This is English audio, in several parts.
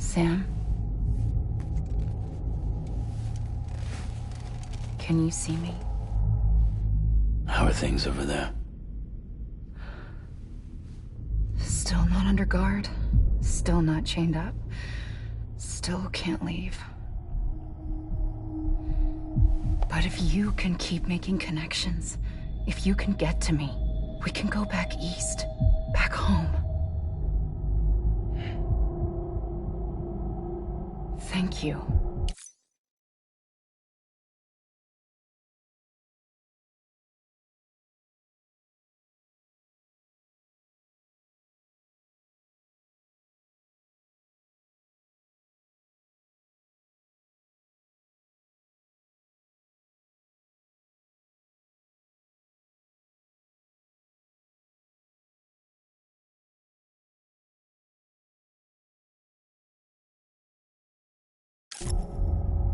Sam? Can you see me? How are things over there? Still not under guard. Still not chained up. Still can't leave. But if you can keep making connections, if you can get to me, we can go back east. Back home. Thank you.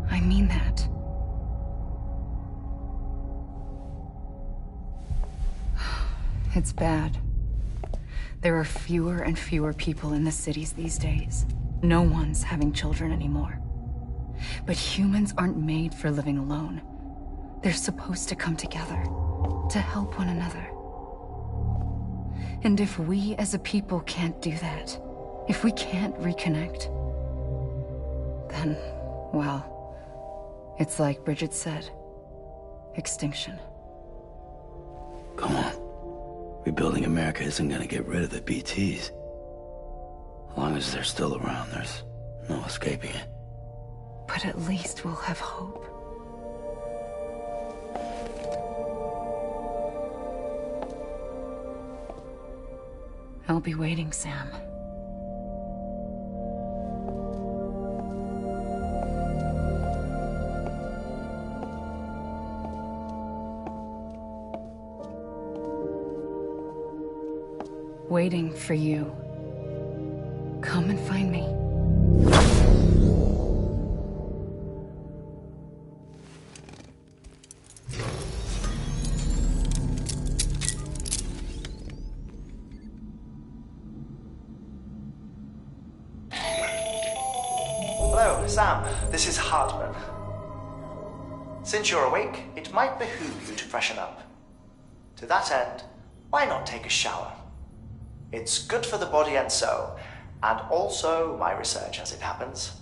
I mean that. It's bad. There are fewer and fewer people in the cities these days. No one's having children anymore. But humans aren't made for living alone. They're supposed to come together, to help one another. And if we as a people can't do that, if we can't reconnect, then, well, it's like Bridget said, extinction. Come on. Rebuilding America isn't gonna get rid of the BTs. As long as they're still around, there's no escaping it. But at least we'll have hope. I'll be waiting, Sam. Waiting for you. Come and find me. Hello, Sam. This is Hartman. Since you're awake, it might behoove you to freshen up. To that end, why not take a shower? It's good for the body and soul, and also my research as it happens.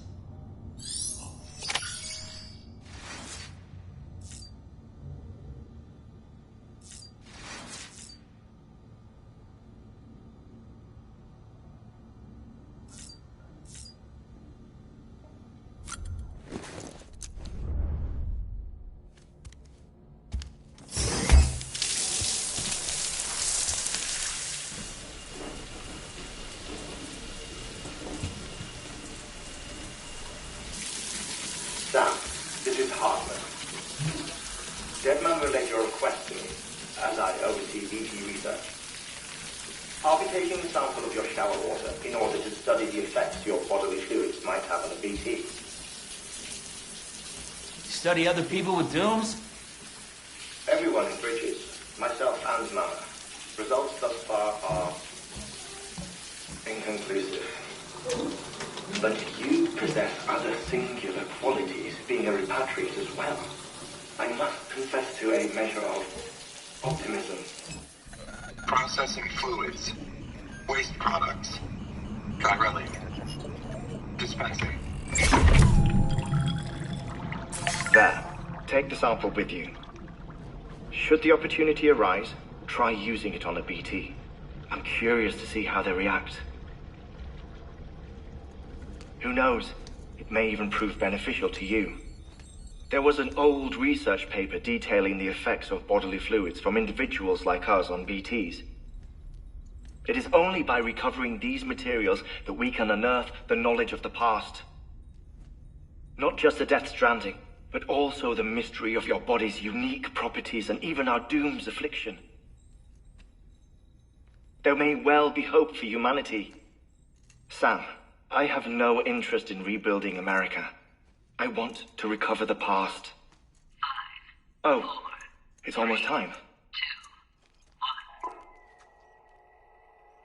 Sam, this is Hartman. Deadman relayed your request to me, as I oversee BT research. I'll be taking a sample of your shower water in order to study the effects your bodily fluids might have on a BT. Study other people with dooms? Everyone in Bridges, myself and Mama. Results thus far are inconclusive. But you possess other singular qualities, being a repatriate as well. I must confess to a measure of optimism. Processing fluids. Waste products. Chirelli. Dispensing. There. Take the sample with you. Should the opportunity arise, try using it on a BT. I'm curious to see how they react. Who knows? It may even prove beneficial to you. There was an old research paper detailing the effects of bodily fluids from individuals like us on BTs. It is only by recovering these materials that we can unearth the knowledge of the past. Not just the Death Stranding, but also the mystery of your body's unique properties and even our doom's affliction. There may well be hope for humanity. Sam, I have no interest in rebuilding America. I want to recover the past. 5, 4, it's almost time. 2,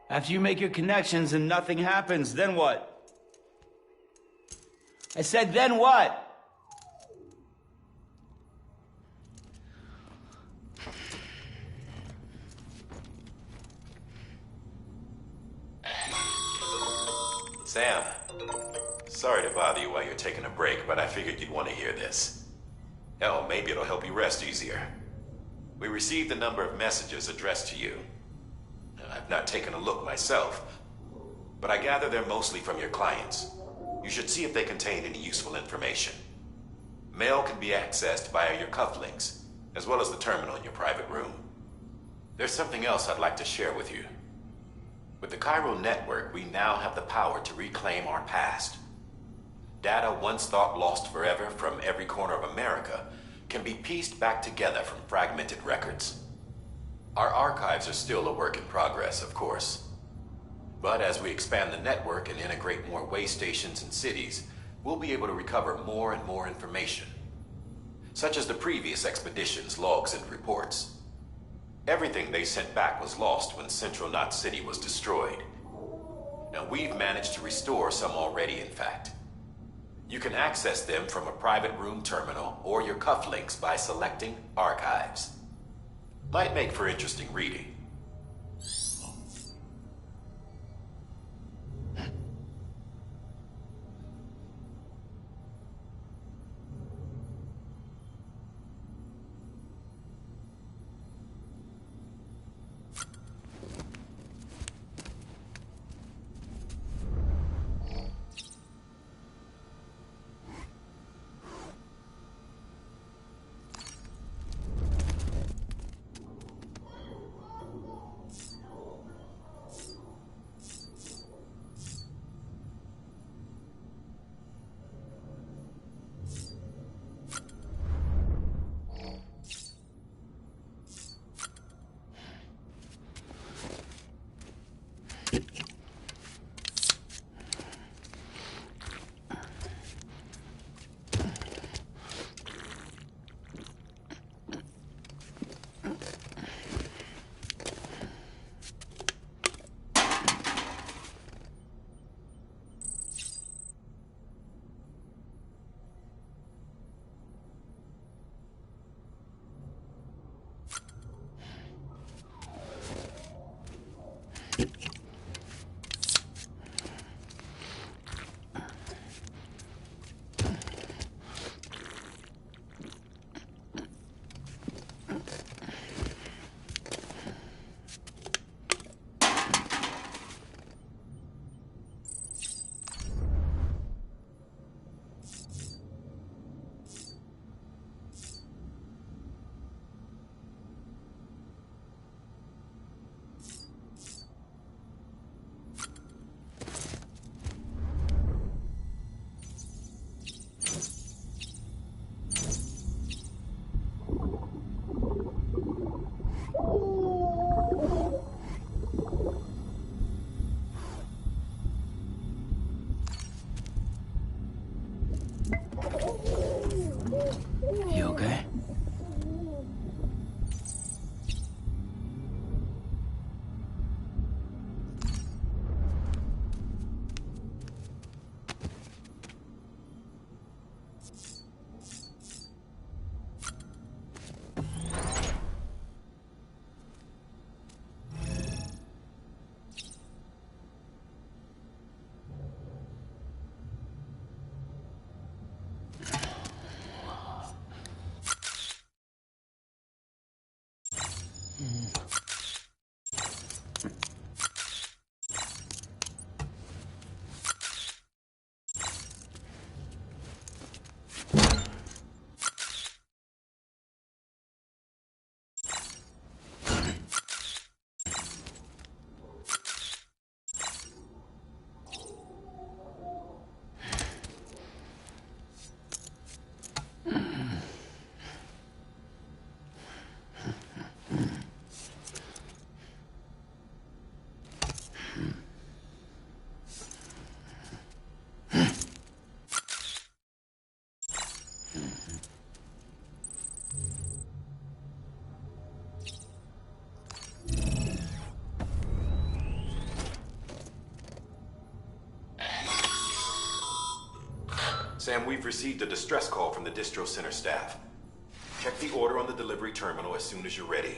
1. After you make your connections and nothing happens, then what? I said, then what? Sam, sorry to bother you while you're taking a break, but I figured you'd want to hear this. Hell, maybe it'll help you rest easier. We received a number of messages addressed to you. I've not taken a look myself, but I gather they're mostly from your clients. You should see if they contain any useful information. Mail can be accessed via your cufflinks, as well as the terminal in your private room. There's something else I'd like to share with you. With the Chiral Network, we now have the power to reclaim our past. Data once thought lost forever from every corner of America can be pieced back together from fragmented records. Our archives are still a work in progress, of course. But as we expand the network and integrate more way stations and cities, we'll be able to recover more and more information, such as the previous expedition's logs and reports. Everything they sent back was lost when Central Knot City was destroyed. Now we've managed to restore some already, in fact. You can access them from a private room terminal or your cufflinks by selecting Archives. Might make for interesting reading. Sam, we've received a distress call from the distro center staff. Check the order on the delivery terminal as soon as you're ready.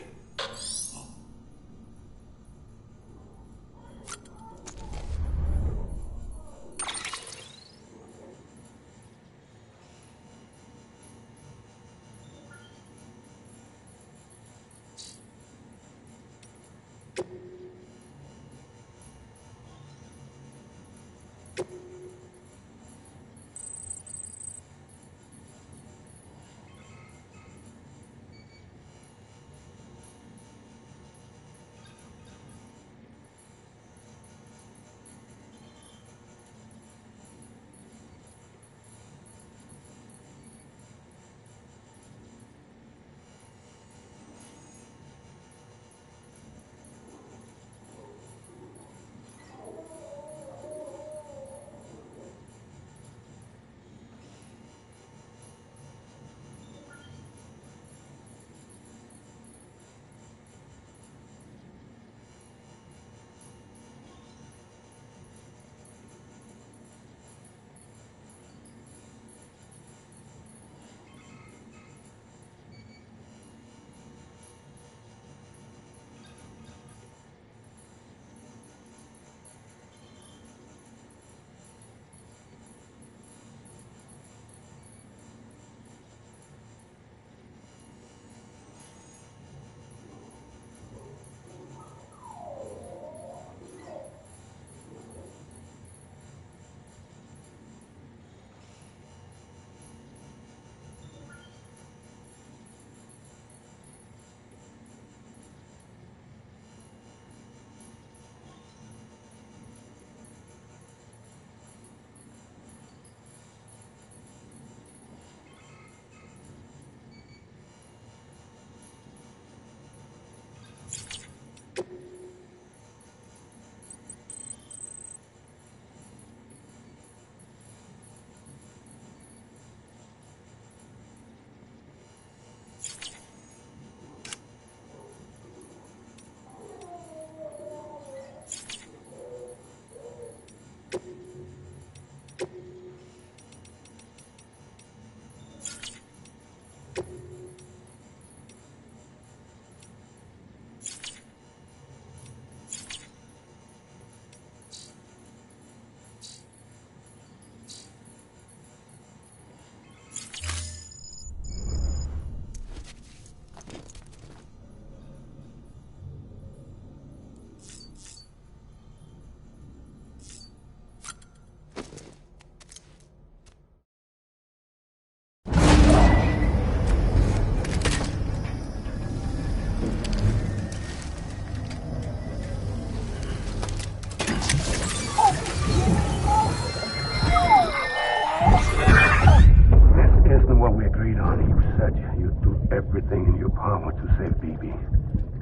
everything in your power to save BB.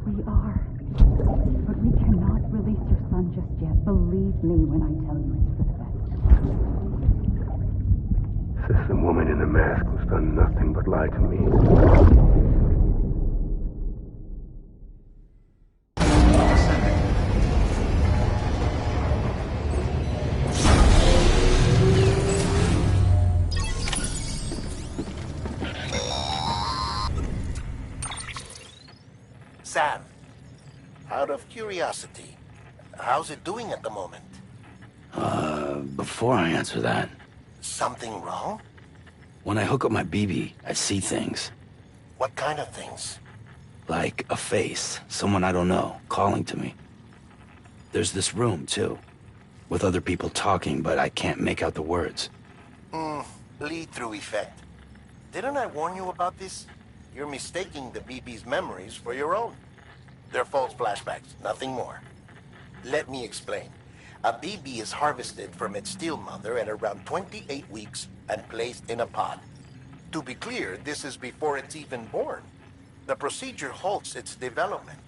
We are. But we cannot release your son just yet. Believe me when I tell you it's for the best. System woman in the mask who's done nothing but lie to me. Sam, out of curiosity, how's it doing at the moment? Before I answer that, Something wrong? when I hook up my BB, I see things. What kind of things? Like a face, someone I don't know, calling to me. There's this room, too, with other people talking, but I can't make out the words. Lead-through effect. Didn't I warn you about this? You're mistaking the BB's memories for your own. They're false flashbacks, nothing more. Let me explain. A BB is harvested from its steel mother at around 28 weeks and placed in a pod. To be clear, this is before it's even born. The procedure halts its development.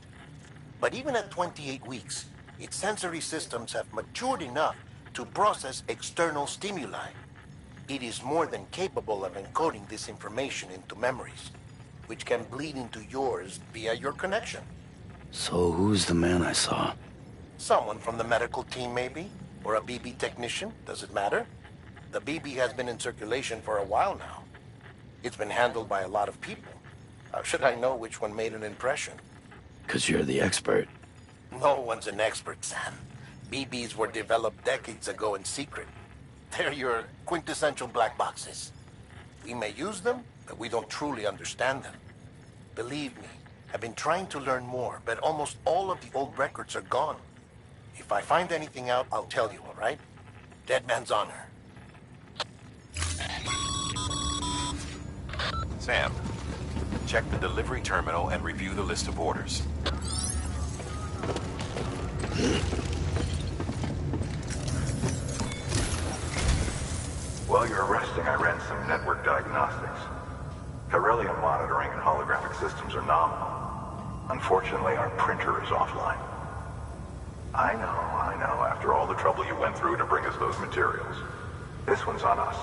But even at 28 weeks, its sensory systems have matured enough to process external stimuli. It is more than capable of encoding this information into memories, which can bleed into yours via your connection. So who's the man I saw? Someone from the medical team, maybe? Or a BB technician? Does it matter? The BB has been in circulation for a while now. It's been handled by a lot of people. How should I know which one made an impression? 'Cause you're the expert. No one's an expert, Sam. BBs were developed decades ago in secret. They're your quintessential black boxes. We may use them, but we don't truly understand them. Believe me, I've been trying to learn more, but almost all of the old records are gone. If I find anything out, I'll tell you, all right? Dead man's honor. Sam, check the delivery terminal and review the list of orders. While you're resting, I ran some network diagnostics. Beryllium monitoring and holographic systems are nominal. Unfortunately, our printer is offline. I know. After all the trouble you went through to bring us those materials. This one's on us.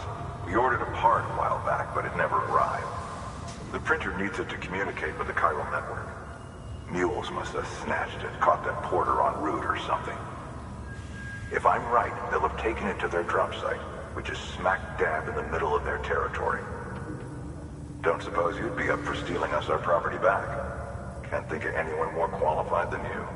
We ordered a part a while back, but it never arrived. The printer needs it to communicate with the chiral network. Mules must have snatched it, caught that porter en route or something. If I'm right, they'll have taken it to their drop site, which is smack dab in the middle of their territory. Don't suppose you'd be up for stealing us our property back? Can't think of anyone more qualified than you.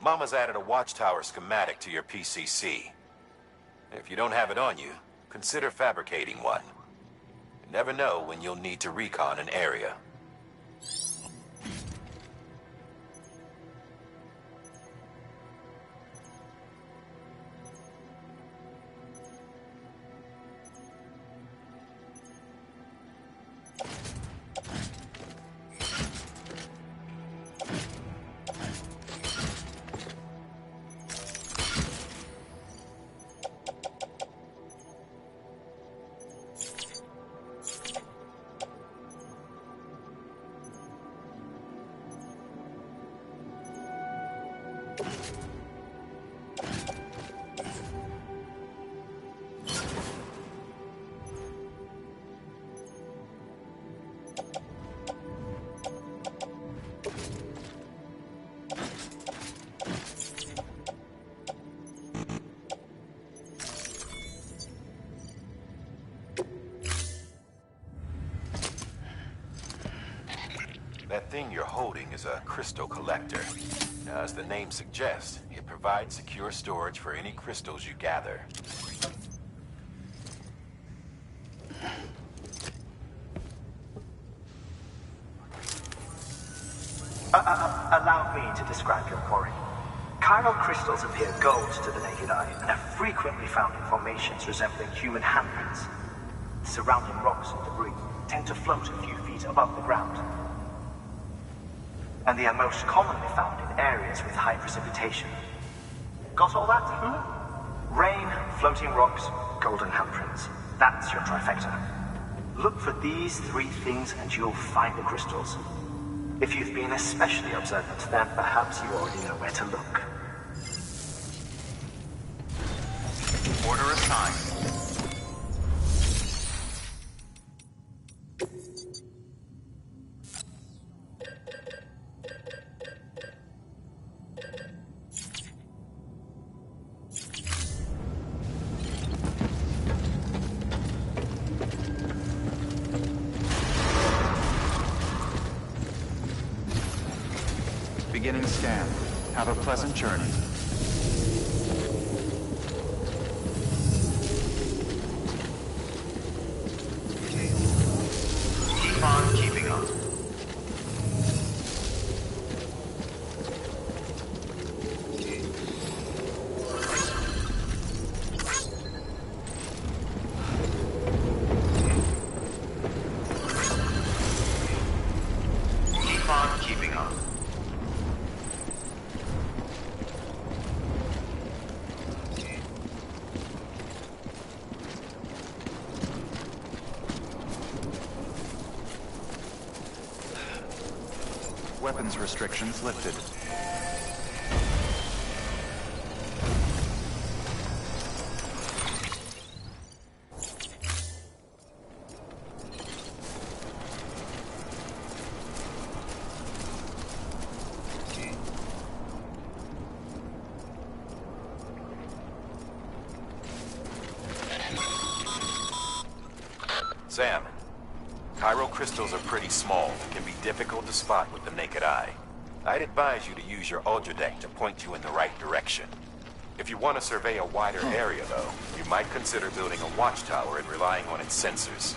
Mama's added a watchtower schematic to your PCC. If you don't have it on you, consider fabricating one. You never know when you'll need to recon an area. That thing you're holding is a crystal collector. Now, as the name suggests, it provides secure storage for any crystals you gather. Allow me to describe your quarry. Chiral crystals appear gold to the naked eye and are frequently found in formations resembling human handprints. Surrounding rocks and debris tend to float a few feet above the ground. And they are most commonly found in areas with high precipitation. Got all that? Rain, floating rocks, golden handprints. That's your trifecta. Look for these three things and you'll find the crystals. If you've been especially observant, then perhaps you already know where to look. Order assigned. Beginning scan. Have a pleasant journey. Keep on keeping on. weapons restrictions lifted. Sam, chiral crystals are pretty small and can be difficult to spot with the naked eye. I'd advise you to use your Ultradeck to point you in the right direction. If you want to survey a wider area, though, you might consider building a watchtower and relying on its sensors.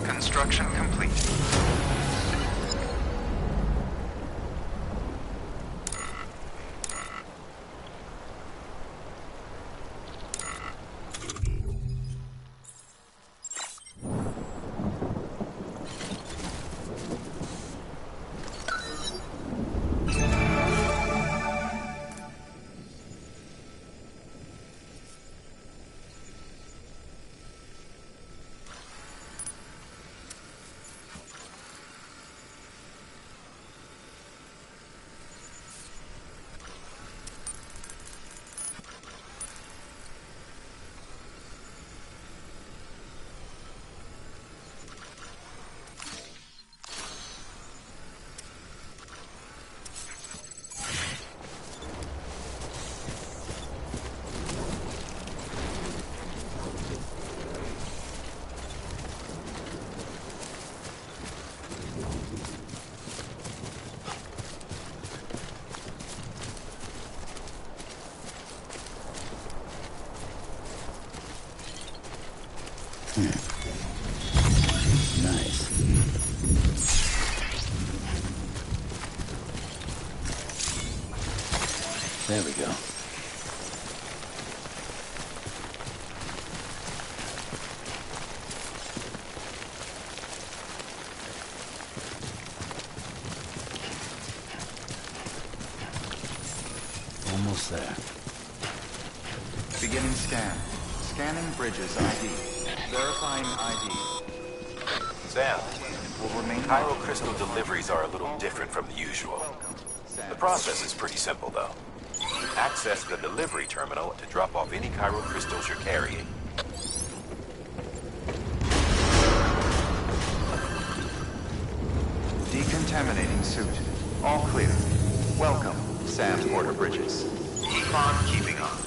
Construction complete. Nice. There we go. Almost there. Beginning scan. Scanning Bridges ID. Verifying ID. Sam, Will remain chiral crystal deliveries are a little different from the usual. The process is pretty simple, though. Access the delivery terminal to drop off any chiral crystals you're carrying. Decontaminating suit. All clear. Welcome, Sam Porter Bridges. Keep on keeping on.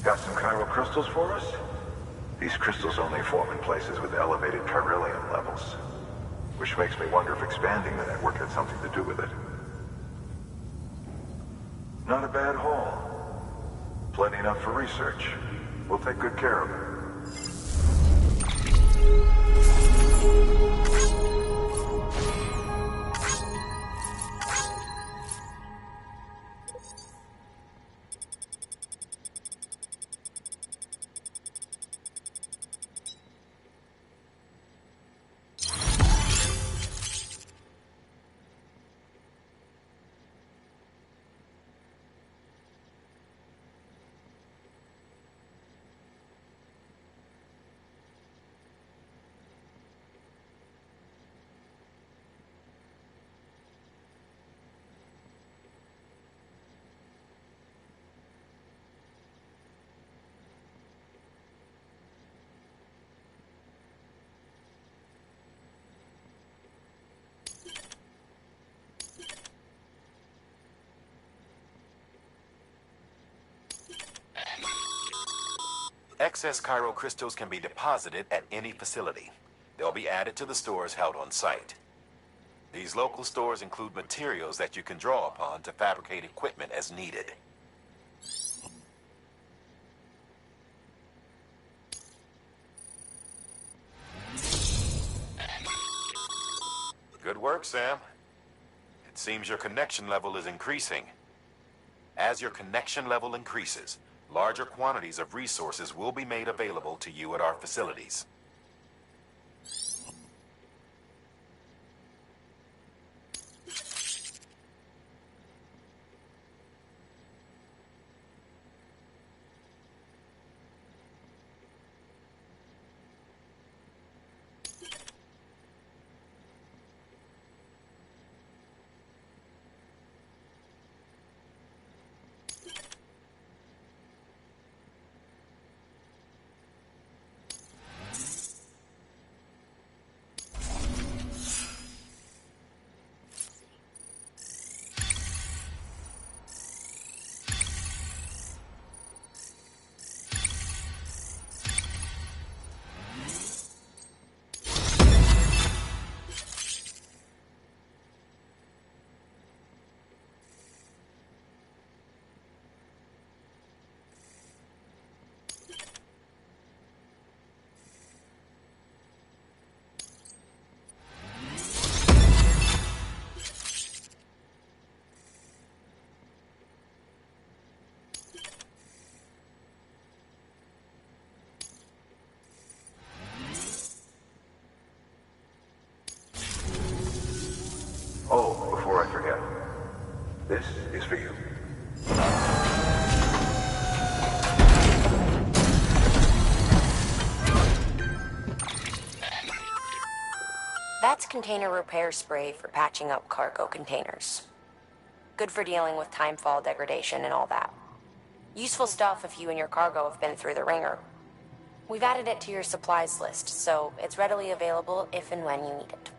Got some chiral crystals for us? These crystals only form in places with elevated chiralium levels, which makes me wonder if expanding the network had something to do with it. Not a bad haul. Plenty enough for research. We'll take good care of it. Excess chiral crystals can be deposited at any facility. They'll be added to the stores held on site. These local stores include materials that you can draw upon to fabricate equipment as needed. Good work, Sam. It seems your connection level is increasing. As your connection level increases, larger quantities of resources will be made available to you at our facilities. Oh, before I forget, this is for you. That's container repair spray for patching up cargo containers. Good for dealing with timefall degradation and all that. Useful stuff if you and your cargo have been through the ringer. We've added it to your supplies list, so it's readily available if and when you need it.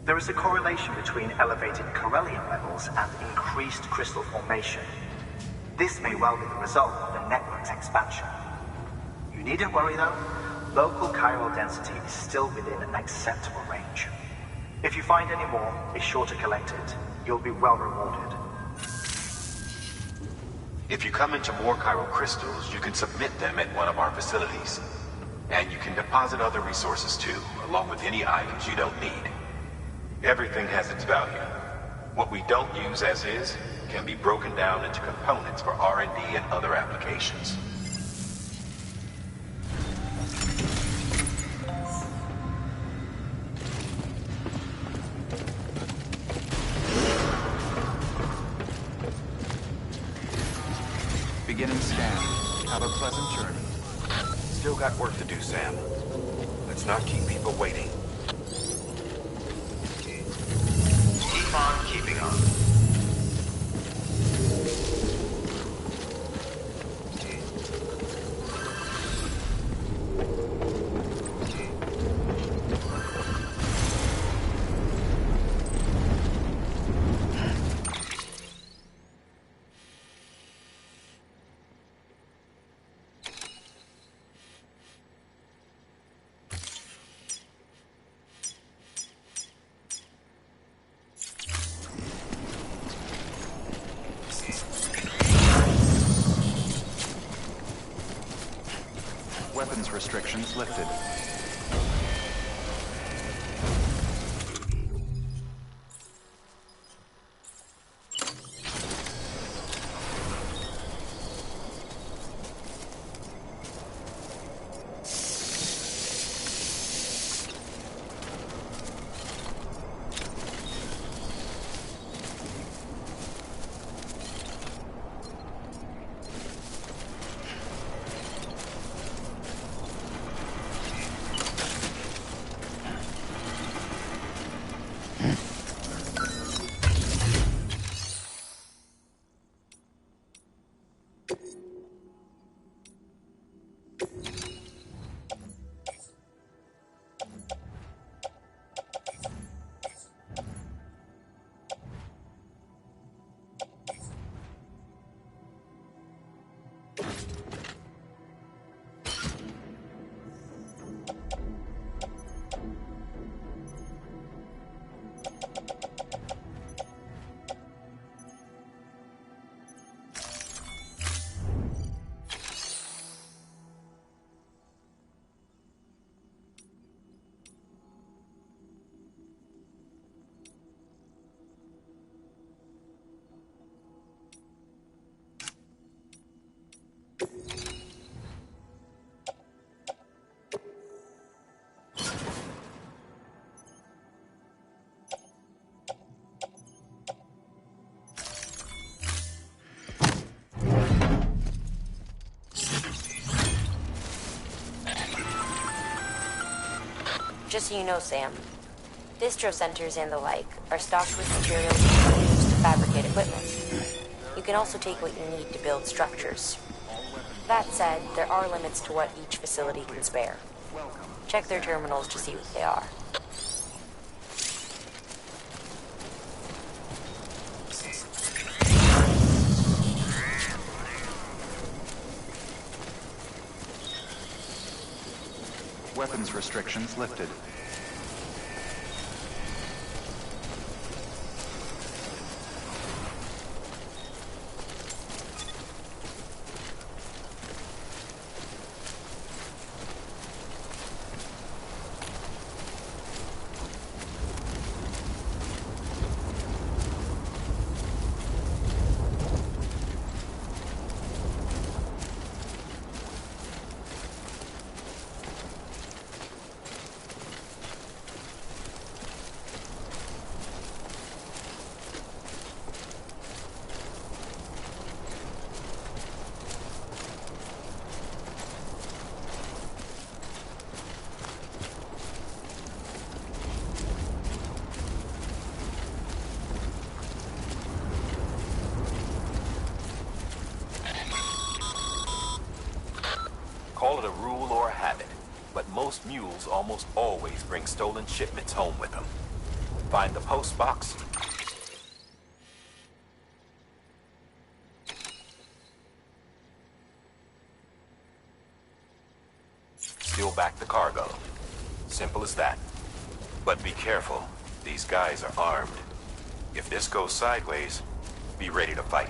There is a correlation between elevated chiralium levels and increased crystal formation. This may well be the result of the network's expansion. You needn't worry though, local chiral density is still within an acceptable range. If you find any more, be sure to collect it. You'll be well rewarded. If you come into more chiral crystals, you can submit them at one of our facilities. And you can deposit other resources too, along with any items you don't need. Everything has its value. What we don't use as is can be broken down into components for R&D and other applications. Beginning scan. Have a pleasant journey. Still got work to do, Sam. Let's not keep people waiting. Keep on keeping on. Weapons restrictions lifted. Just so you know, Sam, distro centers and the like are stocked with materials used to fabricate equipment. You can also take what you need to build structures. That said, there are limits to what each facility can spare. Check their terminals to see what they are. Weapons restrictions lifted. Call it a rule or a habit, but most mules almost always bring stolen shipments home with them. Find the post box. Steal back the cargo. Simple as that. But be careful. These guys are armed. If this goes sideways, be ready to fight.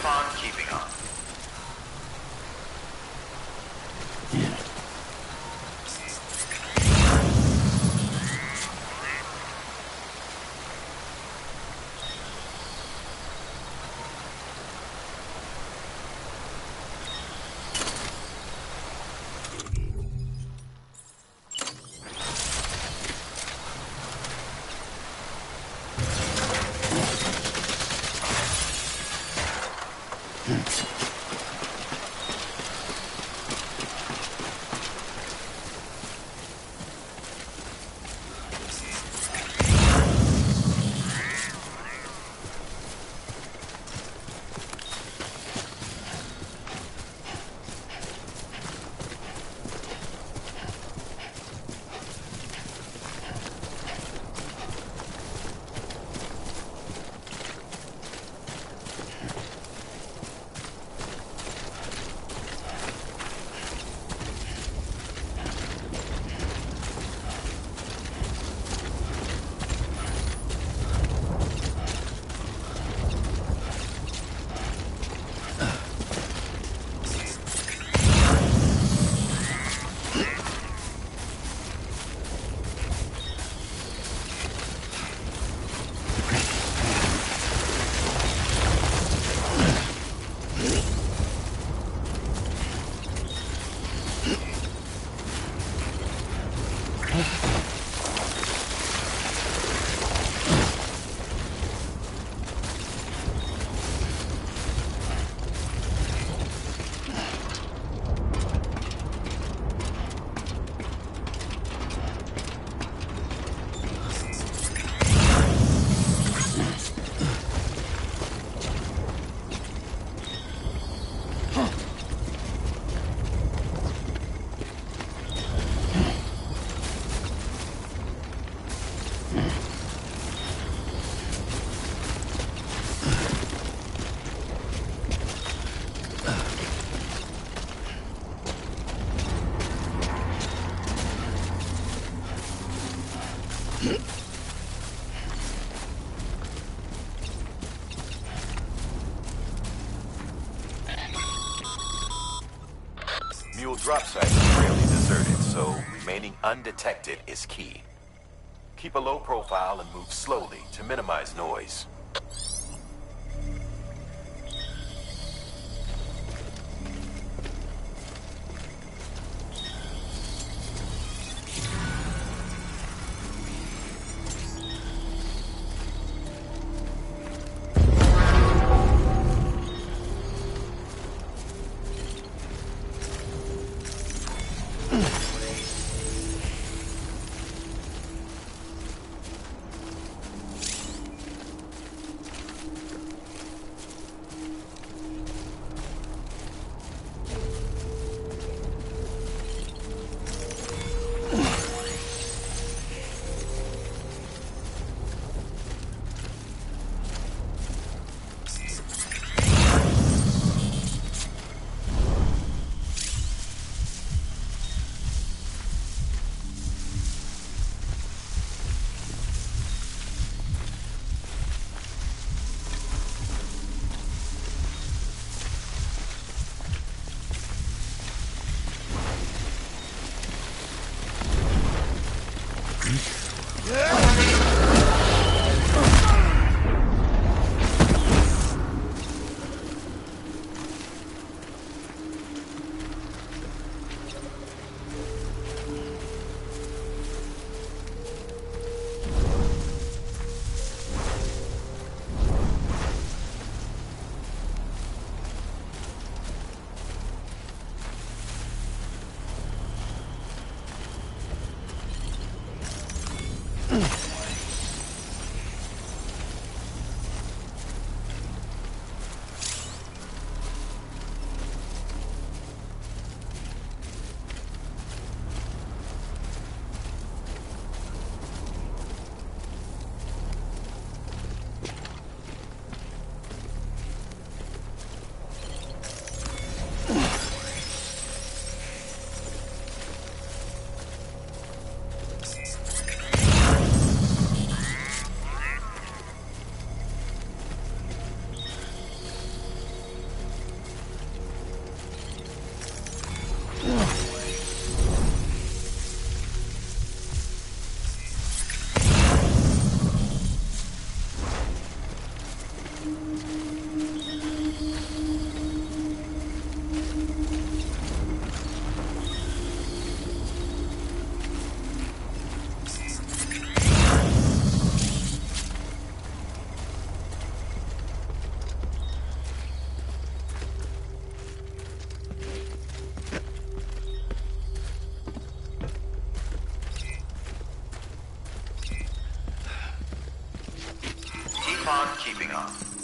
on keeping on. Mule drop site is fairly deserted, so remaining undetected is key. Keep a low profile and move slowly to minimize noise. upon keeping on.